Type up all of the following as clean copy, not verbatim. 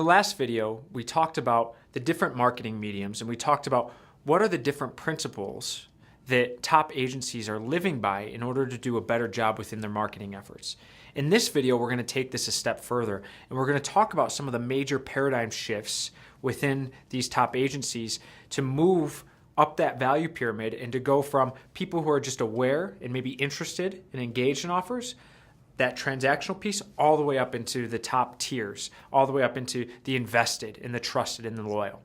the last video, we talked about the different marketing mediums, and we talked about what are the different principles that top agencies are living by in order to do a better job within their marketing efforts. In this video, we're going to take this a step further, and we're going to talk about some of the major paradigm shifts within these top agencies to move up that value pyramid and to go from people who are just aware and maybe interested and engaged in offers, that transactional piece, all the way up into the top tiers, all the way up into the invested and the trusted and the loyal.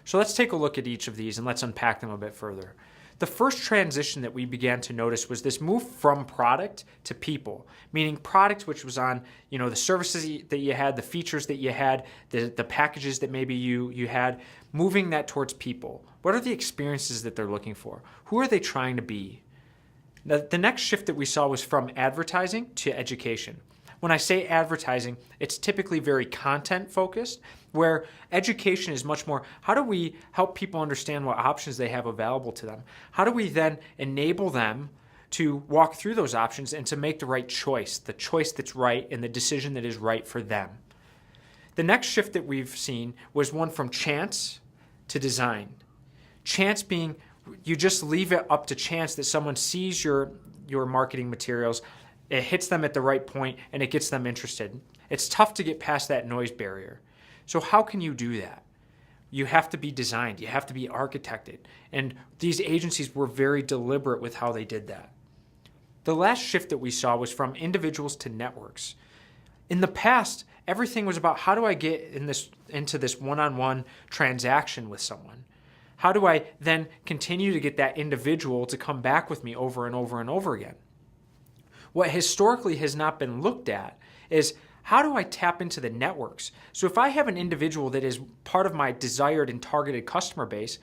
So let's take a look at each of these and let's unpack them a bit further. The first transition that we began to notice was this move from product to people, meaning product, which was on, the services that you had, the features that you had, the packages that maybe you had, moving that towards people. What are the experiences that they're looking for? Who are they trying to be? The next shift that we saw was from advertising to education. When I say advertising, it's typically very content focused, where education is much more, how do we help people understand what options they have available to them? How do we then enable them to walk through those options and to make the right choice, the choice that's right and the decision that is right for them? The next shift that we've seen was one from chance to design. Chance being, you just leave it up to chance that someone sees your marketing materials, it hits them at the right point, and it gets them interested. It's tough to get past that noise barrier. So how can you do that? You have to be designed. You have to be architected. And these agencies were very deliberate with how they did that. The last shift that we saw was from individuals to networks. In the past, everything was about how do I get into this one-on-one transaction with someone? How do I then continue to get that individual to come back with me over and over and over again? What historically has not been looked at is how do I tap into the networks? So if I have an individual that is part of my desired and targeted customer base,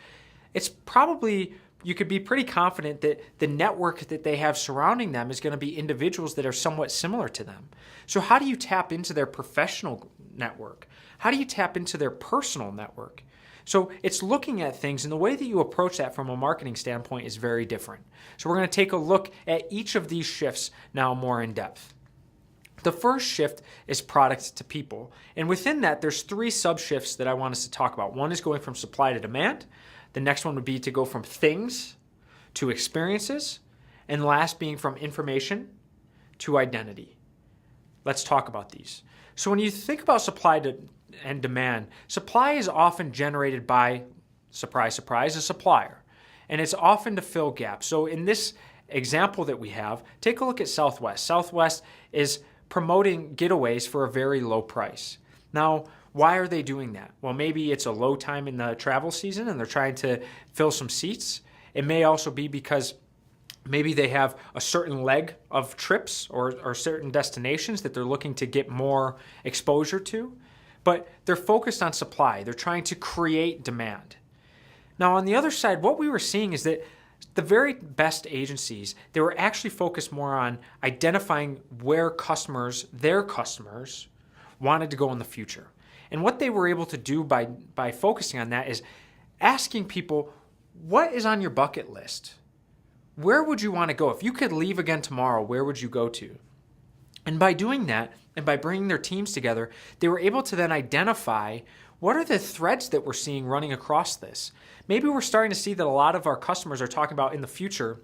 it's probably, you could be pretty confident that the network that they have surrounding them is going to be individuals that are somewhat similar to them. So how do you tap into their professional network? How do you tap into their personal network? So it's looking at things, and the way that you approach that from a marketing standpoint is very different. So we're going to take a look at each of these shifts now more in depth. The first shift is product to people. And within that, there's three sub-shifts that I want us to talk about. One is going from supply to demand. The next one would be to go from things to experiences. And last being from information to identity. Let's talk about these. So when you think about supply and demand, supply is often generated by, surprise, surprise, a supplier. And it's often to fill gaps. So in this example that we have, take a look at Southwest. Southwest is promoting getaways for a very low price. Now, why are they doing that? Well, maybe it's a low time in the travel season and they're trying to fill some seats. It may also be because maybe they have a certain leg of trips or certain destinations that they're looking to get more exposure to. But they're focused on supply. They're trying to create demand. Now, on the other side, what we were seeing is that the very best agencies, they were actually focused more on identifying where their customers, wanted to go in the future. And what they were able to do by focusing on that is asking people, what is on your bucket list? Where would you want to go? If you could leave again tomorrow, where would you go to? And by doing that, and by bringing their teams together, they were able to then identify what are the threads that we're seeing running across this. Maybe we're starting to see that a lot of our customers are talking about in the future,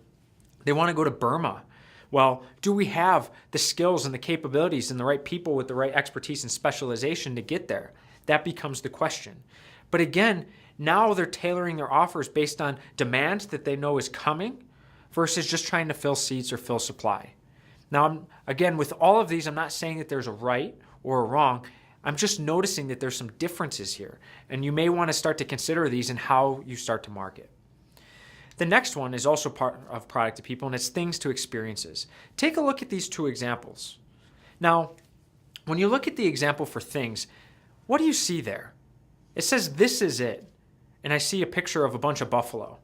they want to go to Burma. Well, do we have the skills and the capabilities and the right people with the right expertise and specialization to get there? That becomes the question. But again, now they're tailoring their offers based on demand that they know is coming versus just trying to fill seats or fill supply. Now, again, with all of these, I'm not saying that there's a right or a wrong. I'm just noticing that there's some differences here. And you may want to start to consider these in how you start to market. The next one is also part of product to people, and it's things to experiences. Take a look at these two examples. Now, when you look at the example for things, what do you see there? It says, this is it. And I see a picture of a bunch of buffalo.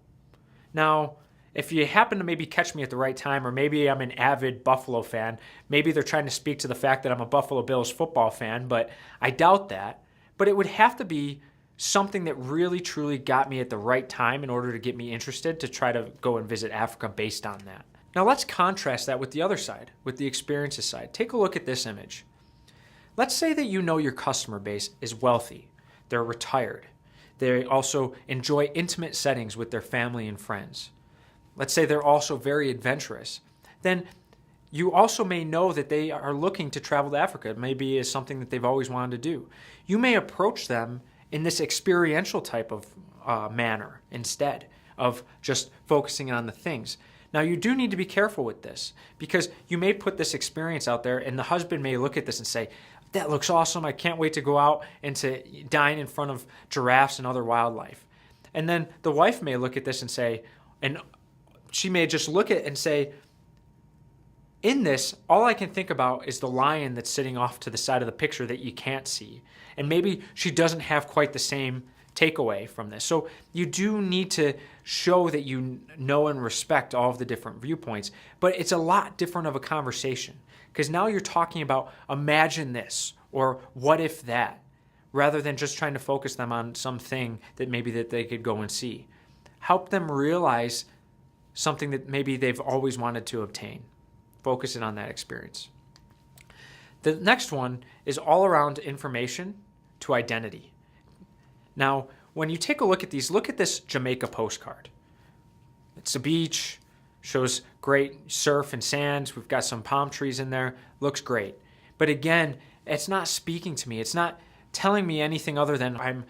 Now, if you happen to maybe catch me at the right time, or maybe I'm an avid Buffalo fan, maybe they're trying to speak to the fact that I'm a Buffalo Bills football fan, but I doubt that. But it would have to be something that really, truly got me at the right time in order to get me interested to try to go and visit Africa based on that. Now let's contrast that with the other side, with the experiences side. Take a look at this image. Let's say that you know your customer base is wealthy, they're retired, they also enjoy intimate settings with their family and friends. Let's say they're also very adventurous. Then you also may know that they are looking to travel to Africa. Maybe it's something that they've always wanted to do. You may approach them in this experiential type of manner instead of just focusing on the things. Now, you do need to be careful with this because you may put this experience out there and the husband may look at this and say, that looks awesome. I can't wait to go out and to dine in front of giraffes and other wildlife. And then the wife may look at this and say, and she may just look at it and say, in this, all I can think about is the lion that's sitting off to the side of the picture that you can't see. And maybe she doesn't have quite the same takeaway from this. So you do need to show that you know and respect all of the different viewpoints, but it's a lot different of a conversation because now you're talking about imagine this or what if that, rather than just trying to focus them on something that maybe that they could go and see. Help them realize something that maybe they've always wanted to obtain. Focus it on that experience. The next one is all around information to identity. Now, when you take a look at these, look at this Jamaica postcard. It's a beach, shows great surf and sand. We've got some palm trees in there. Looks great. But again, it's not speaking to me. It's not telling me anything other than I'm,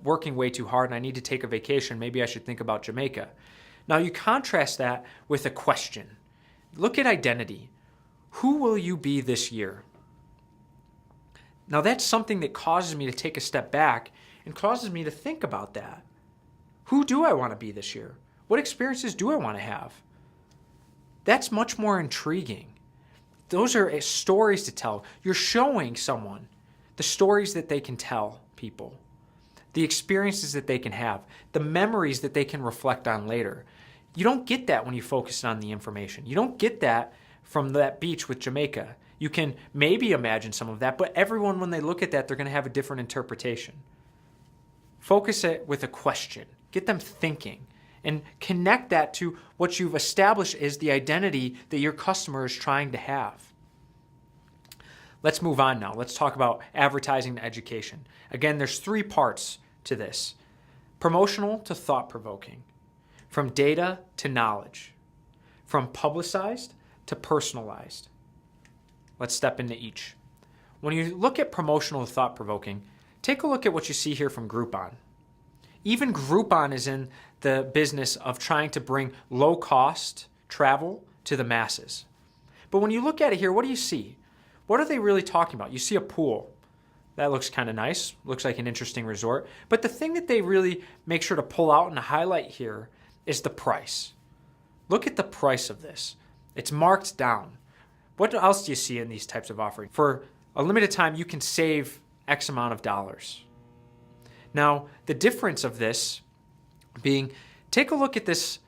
working way too hard and I need to take a vacation. Maybe I should think about Jamaica. Now, you contrast that with a question. Look at identity. Who will you be this year? Now, that's something that causes me to take a step back and causes me to think about that. Who do I want to be this year? What experiences do I want to have? That's much more intriguing. Those are stories to tell. You're showing someone the stories that they can tell people, the experiences that they can have, the memories that they can reflect on later. You don't get that when you focus on the information. You don't get that from that beach with Jamaica. You can maybe imagine some of that, but everyone, when they look at that, they're going to have a different interpretation. Focus it with a question. Get them thinking and connect that to what you've established is the identity that your customer is trying to have. Let's move on now. Let's talk about advertising and education. Again, there's 3 parts to this. Promotional to thought-provoking. From data to knowledge. From publicized to personalized. Let's step into each. When you look at promotional to thought-provoking, take a look at what you see here from Groupon. Even Groupon is in the business of trying to bring low-cost travel to the masses. But when you look at it here, what do you see? What are they really talking about? You see a pool. That looks kind of nice. Looks like an interesting resort. But the thing that they really make sure to pull out and highlight here is the price. Look at the price of this. It's marked down. What else do you see in these types of offerings? For a limited time, you can save X amount of dollars. Now, the difference of this being, take a look at this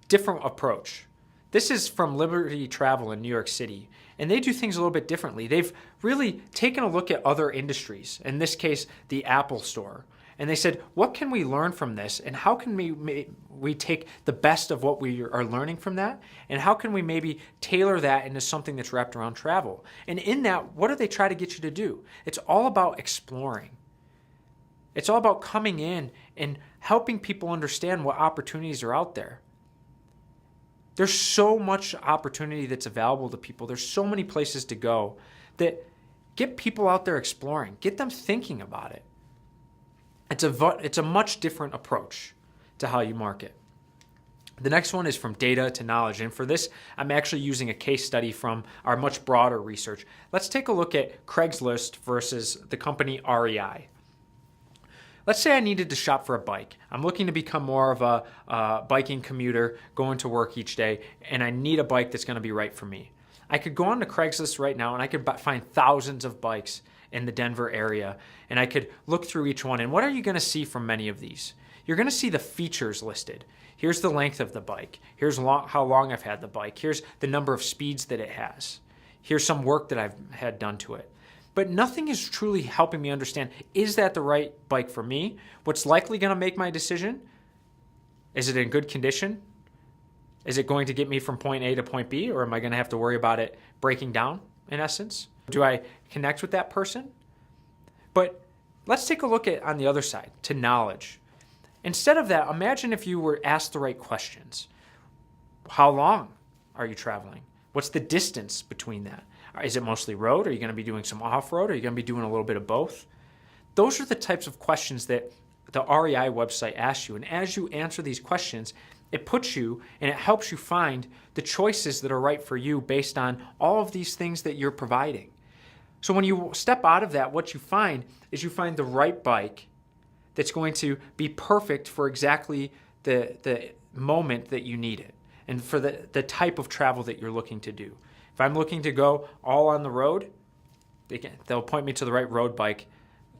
different approach. This is from Liberty Travel in New York City, and they do things a little bit differently. They've really taken a look at other industries, in this case, the Apple Store, and they said, what can we learn from this, and how can we take the best of what we are learning from that, and how can we maybe tailor that into something that's wrapped around travel? And in that, what do they try to get you to do? It's all about exploring. It's all about coming in and helping people understand what opportunities are out there. There's so much opportunity that's available to people. There's so many places to go that get people out there exploring. Get them thinking about it. It's a much different approach to how you market. The next one is from data to knowledge. And for this, I'm actually using a case study from our much broader research. Let's take a look at Craigslist versus the company REI. Let's say I needed to shop for a bike. I'm looking to become more of a biking commuter, going to work each day, and I need a bike that's going to be right for me. I could go on to Craigslist right now and I could find thousands of bikes in the Denver area, and I could look through each one. And what are you going to see from many of these? You're going to see the features listed. Here's the length of the bike. Here's how long I've had the bike. Here's the number of speeds that it has. Here's some work that I've had done to it. But nothing is truly helping me understand, is that the right bike for me? What's likely going to make my decision? Is it in good condition? Is it going to get me from point A to point B, or am I going to have to worry about it breaking down, in essence? Do I connect with that person? But let's take a look at on the other side, to knowledge. Instead of that, imagine if you were asked the right questions. How long are you traveling? What's the distance between that? Is it mostly road? Are you going to be doing some off-road? Are you going to be doing a little bit of both? Those are the types of questions that the REI website asks you. And as you answer these questions, it puts you and it helps you find the choices that are right for you based on all of these things that you're providing. So when you step out of that, what you find is you find the right bike that's going to be perfect for exactly the moment that you need it and for the type of travel that you're looking to do. If I'm looking to go all on the road, they'll point me to the right road bike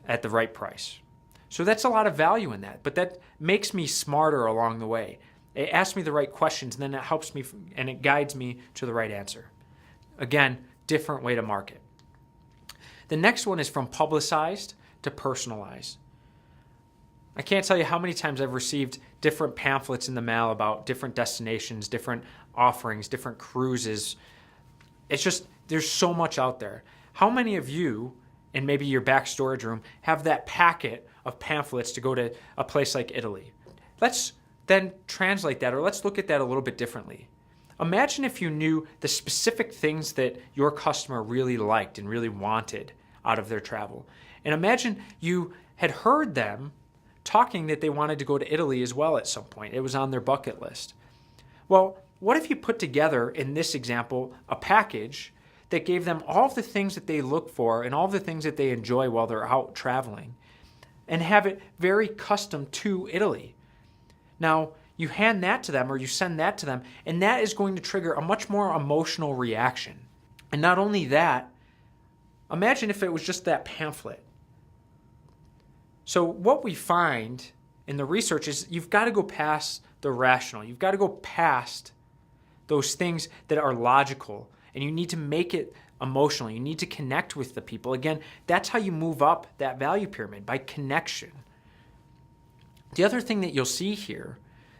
at the right price. So that's a lot of value in that, but that makes me smarter along the way. It asks me the right questions, and then it helps me and it guides me to the right answer. Again, different way to market. The next one is from publicized to personalized. I can't tell you how many times I've received different pamphlets in the mail about different destinations, different offerings, different cruises. It's just, there's so much out there. How many of you, in maybe your back storage room, have that packet of pamphlets to go to a place like Italy? Let's then translate that, or let's look at that a little bit differently. Imagine if you knew the specific things that your customer really liked and really wanted out of their travel. And imagine you had heard them talking that they wanted to go to Italy as well at some point. It was on their bucket list. Well, what if you put together, in this example, a package that gave them all of the things that they look for and all of the things that they enjoy while they're out traveling, and have it very custom to Italy? Now, you hand that to them or you send that to them, and that is going to trigger a much more emotional reaction. And not only that, imagine if it was just that pamphlet. So what we find in the research is you've got to go past the rational. You've got to go past those things that are logical, and you need to make it emotional. You need to connect with the people. Again, that's how you move up that value pyramid, by connection. The other thing that you'll see here,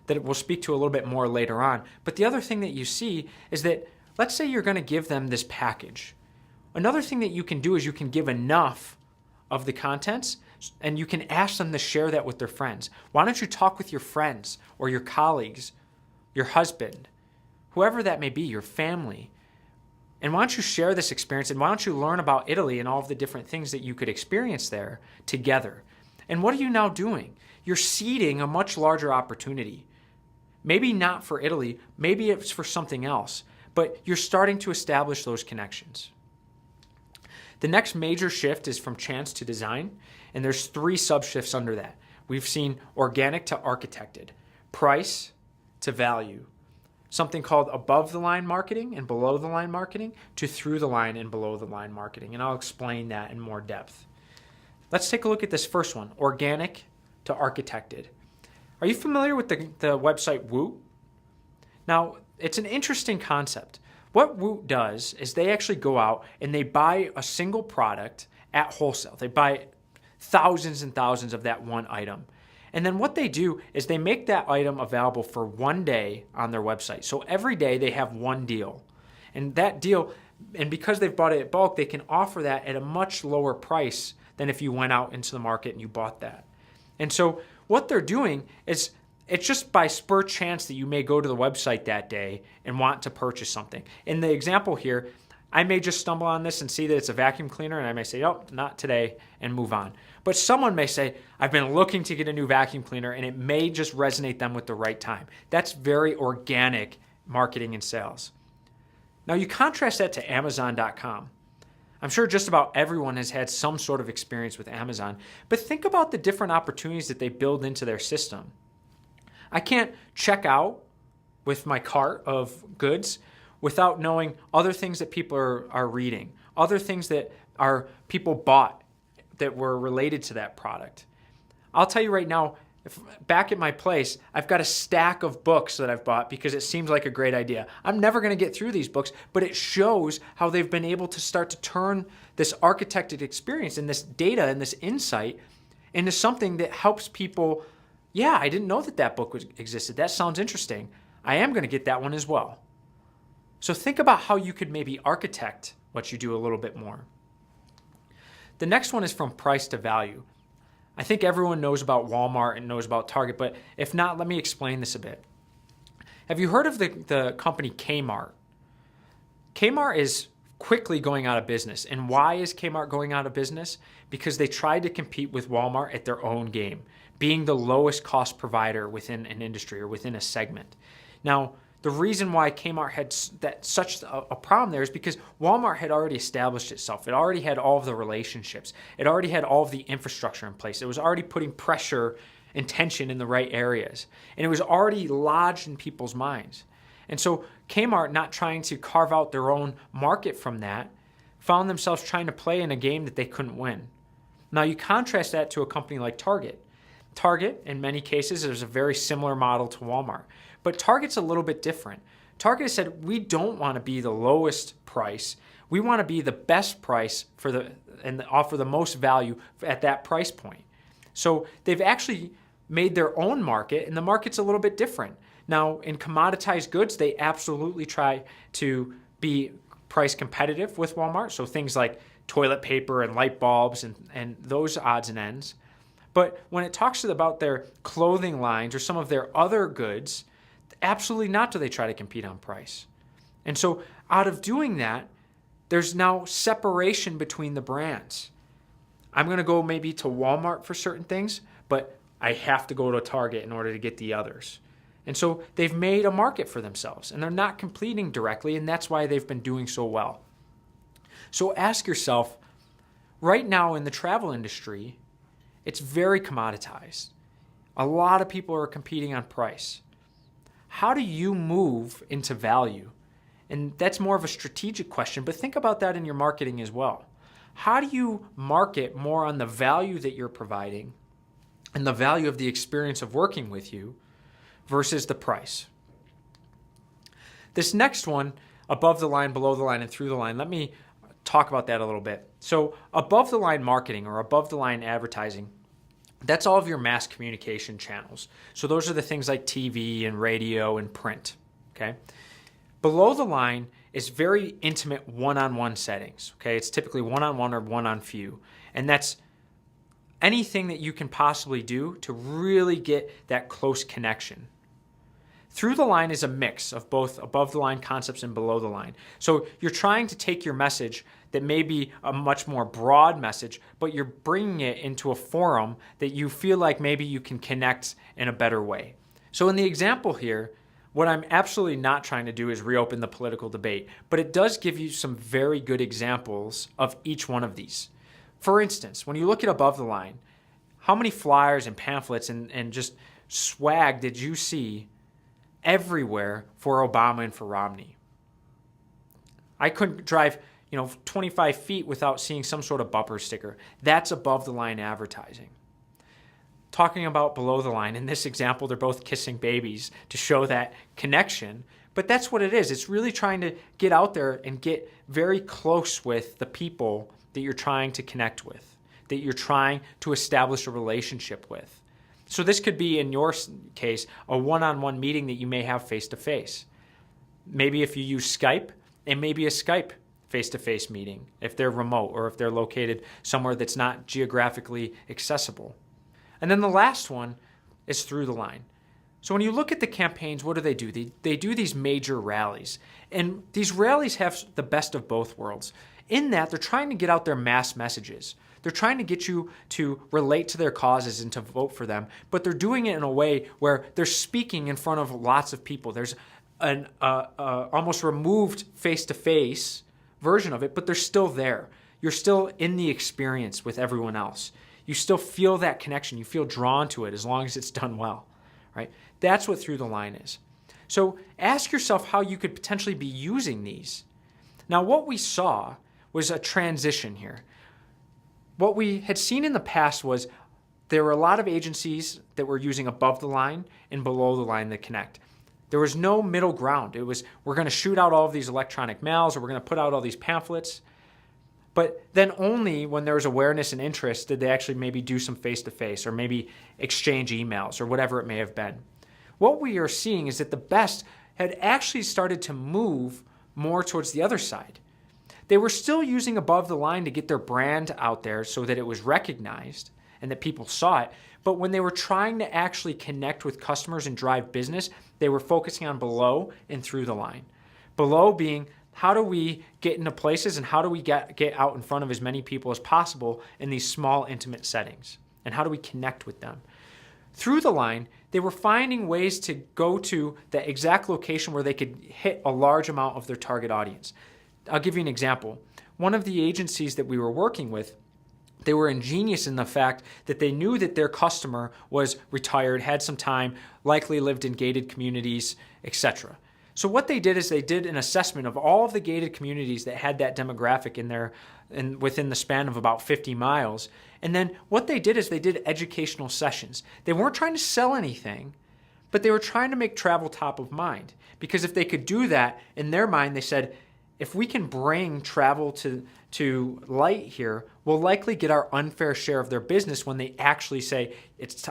that we'll speak to a little bit more later on, but the other thing that you see is that, let's say you're going to give them this package. Another thing that you can do is you can give enough of the contents, and you can ask them to share that with their friends. Why don't you talk with your friends or your colleagues, your husband, whoever that may be, your family, and why don't you share this experience, and why don't you learn about Italy and all of the different things that you could experience there together? And what are you now doing? You're seeding a much larger opportunity. Maybe not for Italy, maybe it's for something else, but you're starting to establish those connections. The next major shift is from chance to design, and there's 3 sub-shifts under that. We've seen organic to architected, price to value, something called above the line marketing and below the line marketing, to through the line and below the line marketing, and I'll explain that in more depth. Let's take a look at this first one, organic to architected. Are you familiar with the website Woot? Now, it's an interesting concept. What Woot does is they actually go out and they buy a single product at wholesale. They buy thousands and thousands of that one item. And then what they do is they make that item available for one day on their website. So every day they have one deal. And that deal, and because they've bought it at bulk, they can offer that at a much lower price than if you went out into the market and you bought that. And so what they're doing is, it's just by spur chance that you may go to the website that day and want to purchase something. In the example here, I may just stumble on this and see that it's a vacuum cleaner, and I may say, oh, not today, and move on. But someone may say, I've been looking to get a new vacuum cleaner, and it may just resonate them with the right time. That's very organic marketing and sales. Now you contrast that to Amazon.com. I'm sure just about everyone has had some sort of experience with Amazon, but think about the different opportunities that they build into their system. I can't check out with my cart of goods without knowing other things that people are reading, other things that people bought that were related to that product. I'll tell you right now, back at my place, I've got a stack of books that I've bought because it seems like a great idea. I'm never going to get through these books, but it shows how they've been able to start to turn this architected experience and this data and this insight into something that helps people. Yeah, I didn't know that book existed. That sounds interesting. I am going to get that one as well. So think about how you could maybe architect what you do a little bit more. The next one is from price to value. I think everyone knows about Walmart and knows about Target, but if not, let me explain this a bit. Have you heard of the company Kmart? Kmart is quickly going out of business. And why is Kmart going out of business? Because they tried to compete with Walmart at their own game, being the lowest cost provider within an industry or within a segment. Now, the reason why Kmart had such a problem there is because Walmart had already established itself. It already had all of the relationships. It already had all of the infrastructure in place. It was already putting pressure and tension in the right areas. And it was already lodged in people's minds. And so Kmart, not trying to carve out their own market from that, found themselves trying to play in a game that they couldn't win. Now you contrast that to a company like Target. Target, in many cases, is a very similar model to Walmart. But Target's a little bit different. Target has said, we don't want to be the lowest price. We want to be the best price and offer the most value at that price point. So they've actually made their own market, and the market's a little bit different. Now, in commoditized goods, they absolutely try to be price competitive with Walmart. So things like toilet paper and light bulbs and those odds and ends. But when it talks about their clothing lines or some of their other goods, absolutely not do they try to compete on price. And so out of doing that, there's now separation between the brands. I'm going to go maybe to Walmart for certain things, but I have to go to Target in order to get the others. And so they've made a market for themselves, and they're not competing directly, and that's why they've been doing so well. So ask yourself, right now in the travel industry, it's very commoditized. A lot of people are competing on price. How do you move into value? And that's more of a strategic question, but think about that in your marketing as well. How do you market more on the value that you're providing and the value of the experience of working with you versus the price? This next one, above the line, below the line, and through the line, let me talk about that a little bit. So above the line marketing or above the line advertising, that's all of your mass communication channels. So those are the things like TV and radio and print, okay? Below the line is very intimate one-on-one settings, okay? It's typically one-on-one or one-on-few. And that's anything that you can possibly do to really get that close connection. Through the line is a mix of both above the line concepts and below the line. So you're trying to take your message that may be a much more broad message, but you're bringing it into a forum that you feel like maybe you can connect in a better way. So in the example here, what I'm absolutely not trying to do is reopen the political debate, but it does give you some very good examples of each one of these. For instance, when you look at above the line, how many flyers and pamphlets and just swag did you see everywhere for Obama and for Romney? I couldn't drive 25 feet without seeing some sort of bumper sticker. That's above the line advertising. Talking about below the line, in this example, they're both kissing babies to show that connection, but that's what it is. It's really trying to get out there and get very close with the people that you're trying to connect with, that you're trying to establish a relationship with. So this could be, in your case, a one-on-one meeting that you may have face-to-face. Maybe if you use Skype, it may be a Skype face-to-face meeting if they're remote or if they're located somewhere that's not geographically accessible. And then the last one is through the line. So when you look at the campaigns, what do? They do these major rallies. And these rallies have the best of both worlds. In that, they're trying to get out their mass messages. They're trying to get you to relate to their causes and to vote for them, but they're doing it in a way where they're speaking in front of lots of people. There's an almost removed face-to-face version of it, but they're still there. You're still in the experience with everyone else. You still feel that connection. You feel drawn to it as long as it's done well, right? That's what through the line is. So ask yourself how you could potentially be using these. Now, what we saw was a transition here. What we had seen in the past was there were a lot of agencies that were using above the line and below the line that connect. There was no middle ground. It was, we're going to shoot out all of these electronic mails or we're going to put out all these pamphlets. But then only when there was awareness and interest did they actually maybe do some face-to-face or maybe exchange emails or whatever it may have been. What we are seeing is that the best had actually started to move more towards the other side. They were still using above the line to get their brand out there so that it was recognized and that people saw it. But when they were trying to actually connect with customers and drive business, they were focusing on below and through the line. Below being, how do we get into places and how do we get out in front of as many people as possible in these small, intimate settings? And how do we connect with them? Through the line, they were finding ways to go to the exact location where they could hit a large amount of their target audience. I'll give you an example. One of the agencies that we were working with, they were ingenious in the fact that they knew that their customer was retired, had some time, likely lived in gated communities, etc. So what they did is they did an assessment of all of the gated communities that had that demographic in there and within the span of about 50 miles. And then what they did is they did educational sessions. They weren't trying to sell anything, but they were trying to make travel top of mind. Because if they could do that, in their mind, they said, if we can bring travel to light here, we'll likely get our unfair share of their business when they actually say,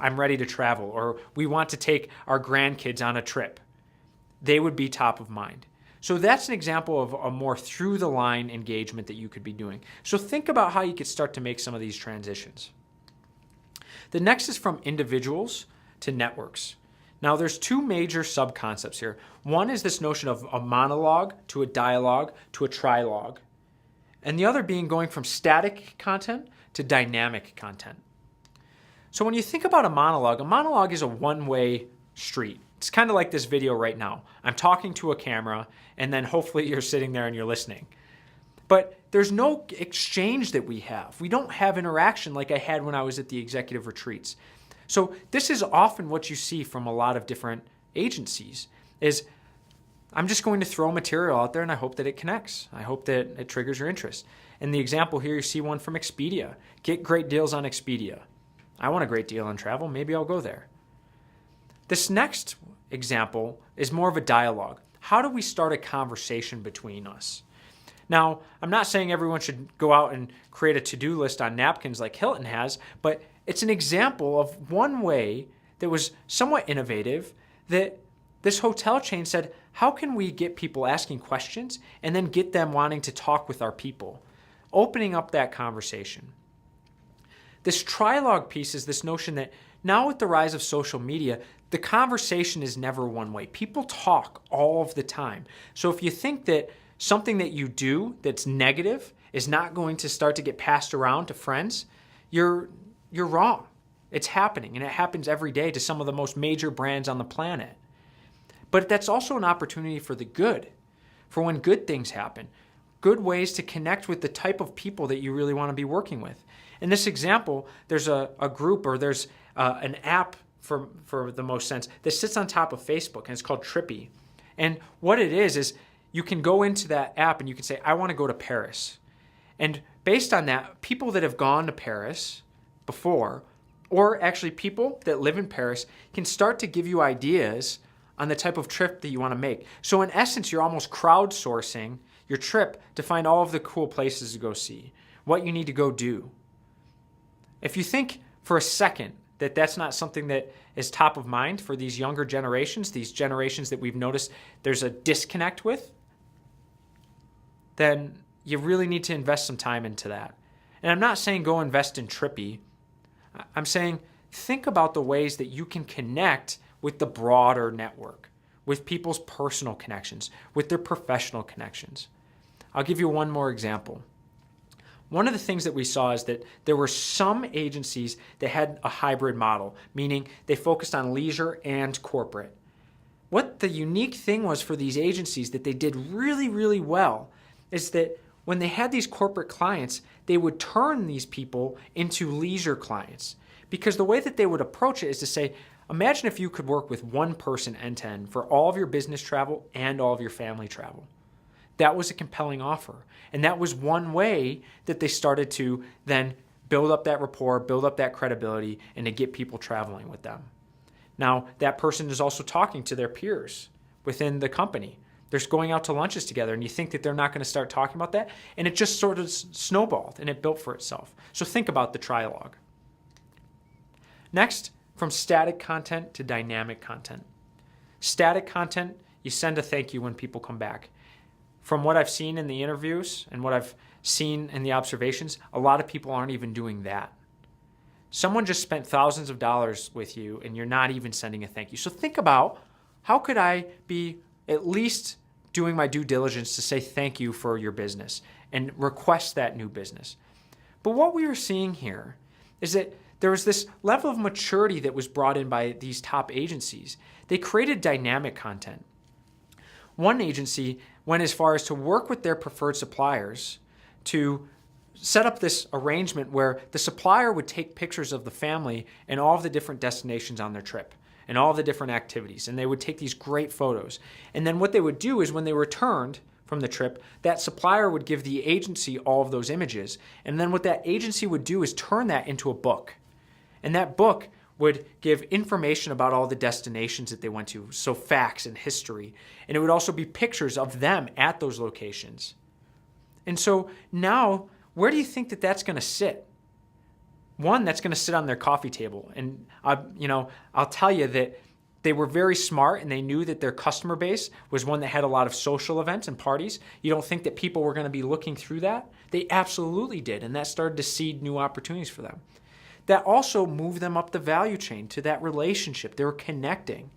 I'm ready to travel, or we want to take our grandkids on a trip. They would be top of mind. So that's an example of a more through the line engagement that you could be doing. So think about how you could start to make some of these transitions. The next is from individuals to networks. Now there's two major sub-concepts here. One is this notion of a monologue to a dialogue to a trilogue. And the other being going from static content to dynamic content. So when you think about a monologue is a one-way street. It's kind of like this video right now. I'm talking to a camera, and then hopefully you're sitting there and you're listening. But there's no exchange that we have. We don't have interaction like I had when I was at the executive retreats. So this is often what you see from a lot of different agencies is I'm just going to throw material out there and I hope that it connects. I hope that it triggers your interest. In the example here, you see one from Expedia. Get great deals on Expedia. I want a great deal on travel. Maybe I'll go there. This next example is more of a dialogue. How do we start a conversation between us? Now, I'm not saying everyone should go out and create a to-do list on napkins like Hilton has, but it's an example of one way that was somewhat innovative that this hotel chain said, how can we get people asking questions and then get them wanting to talk with our people? Opening up that conversation. This trilogue piece is this notion that now with the rise of social media, the conversation is never one way. People talk all of the time. So if you think that something that you do that's negative is not going to start to get passed around to friends, you're wrong. It's happening, and it happens every day to some of the most major brands on the planet. But that's also an opportunity for the good, for when good things happen, good ways to connect with the type of people that you really want to be working with. In this example, there's a group or there's an app for the most sense that sits on top of Facebook, and it's called Trippy. And what it is you can go into that app and you can say, I want to go to Paris. And based on that, people that have gone to Paris before, or actually people that live in Paris, can start to give you ideas on the type of trip that you want to make. So in essence, you're almost crowdsourcing your trip to find all of the cool places to go see, what you need to go do. If you think for a second that that's not something that is top of mind for these younger generations, these generations that we've noticed there's a disconnect with, then you really need to invest some time into that. And I'm not saying go invest in Trippy. I'm saying think about the ways that you can connect with the broader network, with people's personal connections, with their professional connections. I'll give you one more example. One of the things that we saw is that there were some agencies that had a hybrid model, meaning they focused on leisure and corporate. What the unique thing was for these agencies that they did really, really well is that when they had these corporate clients, they would turn these people into leisure clients. Because the way that they would approach it is to say, imagine if you could work with one person end-to-end for all of your business travel and all of your family travel. That was a compelling offer. And that was one way that they started to then build up that rapport, build up that credibility, and to get people traveling with them. Now, that person is also talking to their peers within the company. They're going out to lunches together, and you think that they're not going to start talking about that, and it just sort of snowballed, and it built for itself. So think about the trilogue. Next, from static content to dynamic content. Static content, you send a thank you when people come back. from what I've seen in the interviews and what I've seen in the observations, a lot of people aren't even doing that. Someone just spent thousands of dollars with you and you're not even sending a thank you. So think about, how could I be at least doing my due diligence to say thank you for your business and request that new business? But what we are seeing here is that there was this level of maturity that was brought in by these top agencies. They created dynamic content. One agency went as far as to work with their preferred suppliers to set up this arrangement where the supplier would take pictures of the family and all of the different destinations on their trip and all of the different activities. And they would take these great photos. And then what they would do is when they returned from the trip, that supplier would give the agency all of those images. And then what that agency would do is turn that into a book. And that book would give information about all the destinations that they went to, so facts and history. And it would also be pictures of them at those locations. And so now, where do you think that that's going to sit? One, that's going to sit on their coffee table. And I'll tell you that they were very smart and they knew that their customer base was one that had a lot of social events and parties. You don't think that people were going to be looking through that? They absolutely did. And that started to seed new opportunities for them. That also moved them up the value chain to that relationship. They were connecting.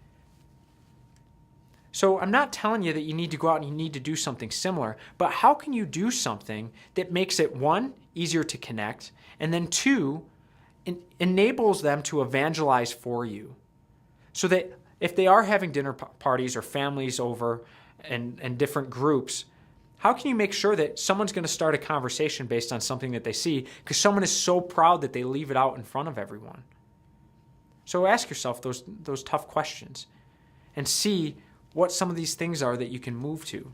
So I'm not telling you that you need to go out and you need to do something similar, but how can you do something that makes it, one, easier to connect, and then two, enables them to evangelize for you? So that if they are having dinner parties or families over and different groups, how can you make sure that someone's going to start a conversation based on something that they see because someone is so proud that they leave it out in front of everyone? So ask yourself those tough questions and see what some of these things are that you can move to.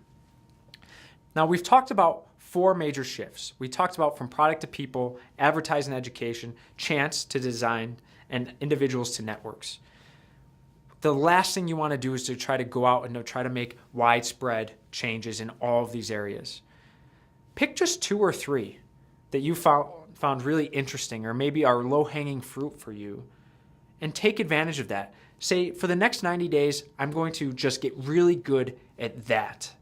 Now, we've talked about 4 major shifts. We talked about from product to people, advertising, education, chance to design, and individuals to networks. The last thing you want to do is to try to go out and to try to make widespread changes in all of these areas. Pick just 2 or 3 that you found really interesting or maybe are low-hanging fruit for you and take advantage of that. Say, for the next 90 days, I'm going to just get really good at that.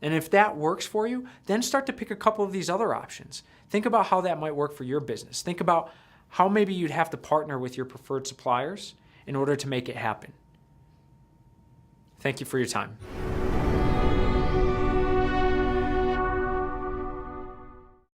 And if that works for you, then start to pick a couple of these other options. Think about how that might work for your business. Think about how maybe you'd have to partner with your preferred suppliers in order to make it happen. Thank you for your time.